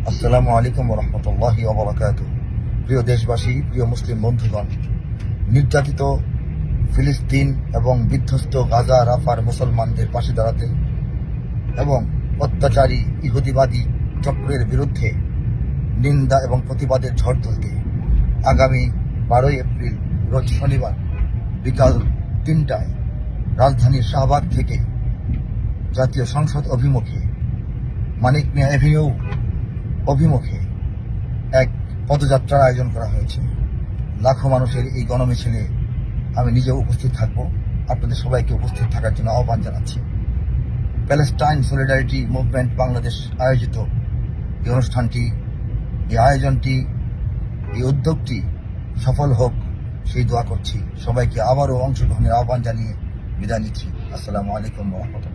আসসালামু আলাইকুম রহমতুল্লাহি ওয়া বারাকাতুহু। প্রিয় দেশবাসী, প্রিয় মুসলিম বন্ধুগণ, নির্যাতিত ফিলিস্তিন এবং বিধ্বস্ত গাজা রাফার মুসলমানদের পাশে দাঁড়াতে এবং অত্যাচারী ইহুদিবাদী চক্রের বিরুদ্ধে নিন্দা এবং প্রতিবাদের ঝড় তুলতে আগামী 12 এপ্রিল রোজ শনিবার বিকাল 3টায় রাজধানীর শাহবাগ থেকে জাতীয় সংসদ অভিমুখে মানিক মিয়া এভিনিউ অভিমুখে এক পদযাত্রার আয়োজন করা হয়েছে। লাখো মানুষের এই গণমিছিলে আমি নিজেও উপস্থিত থাকব। আপনাদের সবাইকে উপস্থিত থাকার জন্য আহ্বান জানাচ্ছি। প্যালেস্টাইন সলিডারিটি মুভমেন্ট বাংলাদেশ আয়োজিত এই অনুষ্ঠানটি, এই আয়োজনটি, এই উদ্যোগটি সফল হোক সেই দোয়া করছি। সবাইকে আবারও অংশগ্রহণের আহ্বান জানিয়ে বিদায় নিচ্ছি। আসসালামু আলাইকুম ওয়া রাহমাতুল্লাহ।